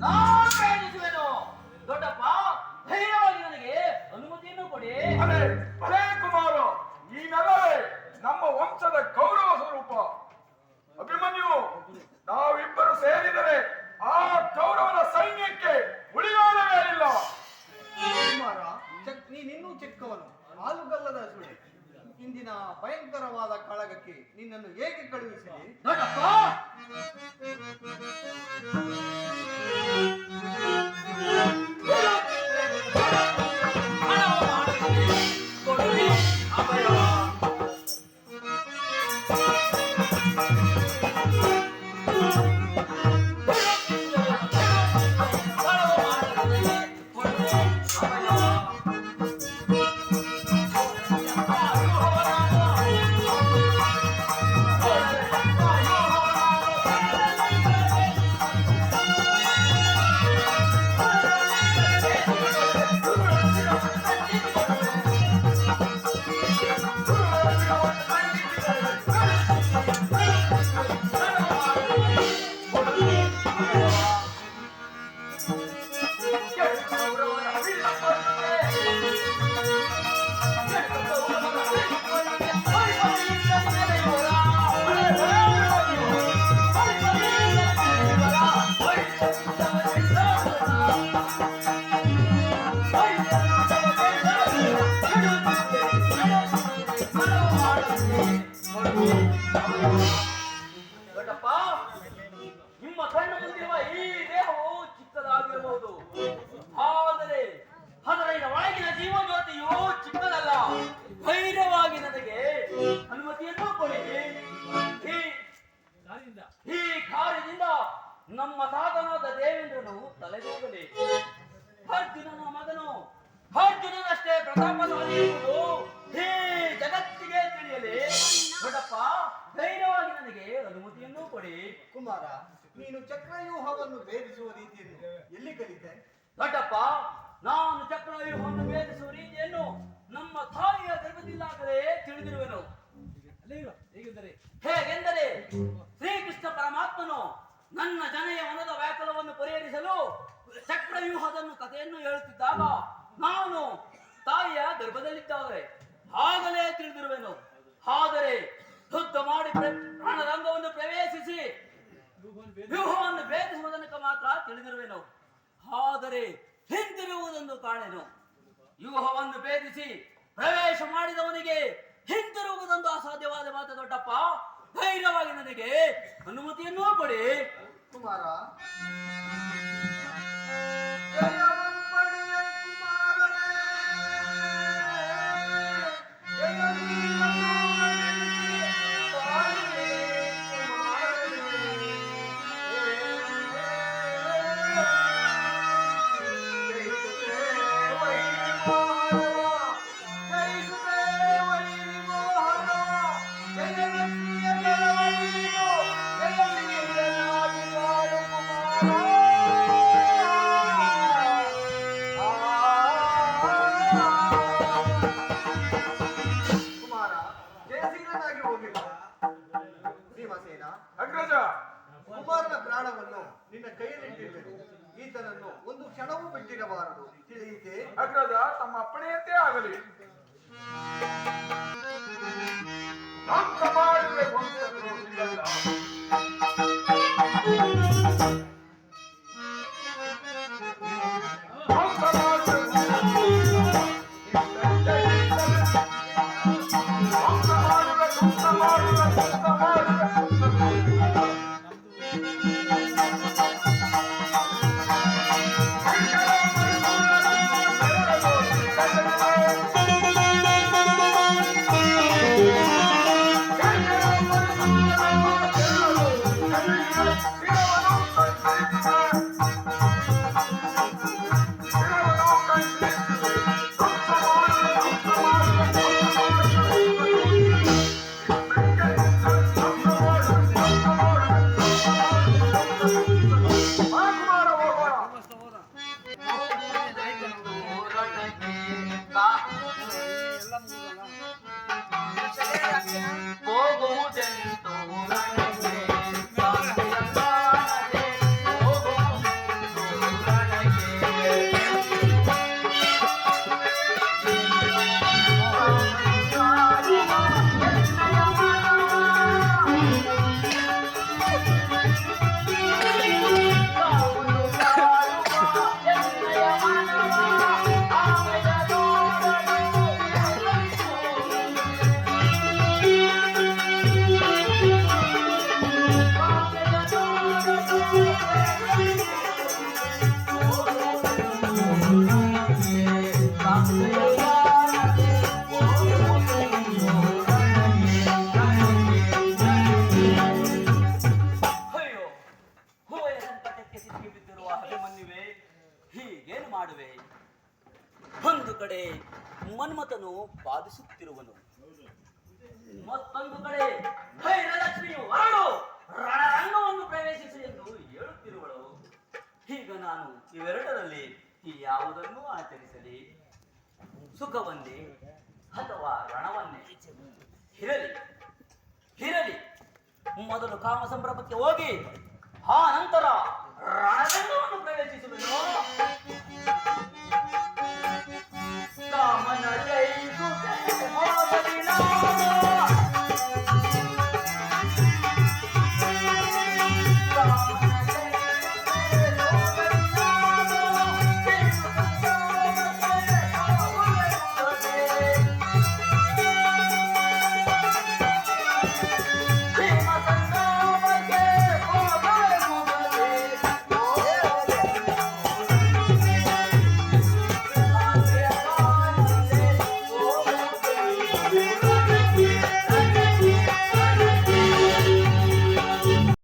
ನಾನು ಪ್ರಯತ್ನಿಸುವೆನು. ದೊಡ್ಡಪ್ಪ, ಧೈರ್ಯವಾಗಿ ನನಗೆ ಅನುಮತಿಯನ್ನು ಕೊಡಿ. ಅರೆ ಅರೇ ಕುಮಾರ, ನೀನೆಲ್ಲವೇ ನಮ್ಮ ವಂಶದ ಗೌರವ ಸ್ವರೂಪ. ಅಭಿಮನ್ಯು, ನಾವಿಬ್ಬರು ಸೇರಿದರೆ ಆ ಕೌರವನ ಸೈನ್ಯಕ್ಕೆ ಉಳಿಗಾಲವೇ ಇಲ್ಲ. ಕುಮಾರ, ನೀನಿನ್ನೂ ಚಿಕ್ಕವನು, ಆಲುಗಲ್ಲದ ಸುಳಿ. ಇಂದಿನ ಭಯಂಕರವಾದ ಕಾಳಗಕ್ಕೆ ನಿನ್ನನ್ನು ಹೇಗೆ ಕಳುಹಿಸಿದೆ? ದೊಡ್ಡಪ್ಪ, ಕೊಡುವೆ ಅಭಯ. ದೊಡ್ಡಪ್ಪ, ನಿಮ್ಮ ಕಣ್ಣ ಮುಂದಿರುವ ಈ ದೇಹವು ಚಿಕ್ಕದಾಗಿರಬಹುದು, ಆದರೆ ಅದರ ಒಳಗಿನ ಜೀವಜ್ಯೋತಿಯು ಚಿಕ್ಕದಲ್ಲ. ಧೈರ್ಯವಾಗಿ ನನಗೆ ಅನುಮತಿಯನ್ನು ಕೊಡಿ. ಈ ಕಾರ್ಯದಿಂದ ನಮ್ಮ ಸಾಧನಾದ ದೇವೇಂದ್ರನು ತಲೆದೂಗಲಿ. ಅರ್ಜುನನ ಮಗನು ಅರ್ಜುನನಷ್ಟೇ ಪ್ರತಾಪಶಾಲಿ ಎಂಬುದು ಈ ಜಗತ್ತಿಗೆ ತಿಳಿಯಲಿ. ದೊಡ್ಡಪ್ಪ, ಧೈರ್ಯವಾಗಿ ನನಗೆ ಅನುಮತಿಯನ್ನು ಕೊಡಿ. ಕುಮಾರ, ನೀನು ಚಕ್ರವ್ಯೂಹವನ್ನು ಭೇದಿಸುವ ರೀತಿಯನ್ನು ಎಲ್ಲಿ ಕಲಿತೆ? ದೊಡ್ಡಪ್ಪ, ನಾನು ಚಕ್ರವ್ಯೂಹವನ್ನು ಭೇದಿಸುವ ರೀತಿಯನ್ನು ನಮ್ಮ ತಾಯಿಯ ಗರ್ಭದಿಂದಾಗಲೇ ತಿಳಿದಿರುವೆನು. ಹೇಗೆಂದರೆ ಶ್ರೀಕೃಷ್ಣ ಪರಮಾತ್ಮನು ನನ್ನ ಜನಯ ಮನದ ವ್ಯಾಕುಲವನ್ನು ಪರಿಹರಿಸಲು ಚಕ್ರವ್ಯೂಹದನ್ನು ಕಥೆಯನ್ನು ಹೇಳುತ್ತಿದ್ದಾಗ ನಾನು ತಾಯಿಯ ಗರ್ಭದಲ್ಲಿದ್ದಾಗಲೇ ಆಗಲೇ ತಿಳಿದಿರುವೆನು. ಆದರೆ ಯುದ್ಧ ಮಾಡಿ ಪ್ರಾಣರಂಗವನ್ನು ಪ್ರವೇಶಿಸಿ ವ್ಯೂಹವನ್ನು ಭೇದಿಸುವ ತನಕ ಮಾತ್ರ ತಿಳಿದಿರುವೆನು. ಆದರೆ ಹಿಂದಿರುವುದನ್ನು ಕಾಣೆನು. ವ್ಯೂಹವನ್ನು ಭೇದಿಸಿ ಪ್ರವೇಶ ಮಾಡಿದವನಿಗೆ ಹಿಂದಿರುವುದೊಂದು ಅಸಾಧ್ಯವಾದ ಮಾತು. ದೊಡ್ಡಪ್ಪ, ಧೈರ್ಯವಾಗಿ ನನಗೆ ಅನುಮತಿಯನ್ನೂ ಕೊಡಿ. ಕುಮಾರ, ಕುಮಾರನ ಪ್ರಾಣವನ್ನು ನಿನ್ನ ಕೈಯಲ್ಲಿಟ್ಟಿರುವೆನು. ಈತನನ್ನು ಒಂದು ಕ್ಷಣವೂ ಬಿಟ್ಟಿರಬಾರದು, ತಿಳಿಯಿತೆ? ಅಗ್ರಜ, ತಮ್ಮ ಅಪ್ಪಣೆಯಂತೆ ಆಗಲಿ. ಧ್ವಂಸ ಮಾಡಿದ್ರೆ ವಂಶದ್ರೋಹಿಗಳಲ್ಲ. ಧ್ವಂಸ ಮಾಡಿದ್ರೆ ಮಾಡುವ ಅಭಿಮನ್ಯುವೆ, ಹೀಗೇನು ಮಾಡುವೆ? ಒಂದು ಕಡೆ ಮನ್ಮಥನು ಬಾಧಿಸುತ್ತಿರುವನು, ಮತ್ತೊಂದು ಕಡೆ ಭೈರಲಕ್ಷ್ಮಿಯು ಹೊರಡು ರಣರಂಗವನ್ನು ಪ್ರವೇಶಿಸು ಎಂದು ಹೇಳುತ್ತಿರುವಳು. ಈಗ ನಾನು ಇವೆರಡರಲ್ಲಿ ಯಾವುದನ್ನು ಆಚರಿಸಲಿ? ಸುಖವನ್ನೇ ಅಥವಾ ರಣವನ್ನೇ? ಇರಲಿ ಮೊದಲು ಕಾಮ ಸಂಭ್ರಮಕ್ಕೆ ಹೋಗಿ ಆ ನಂತರ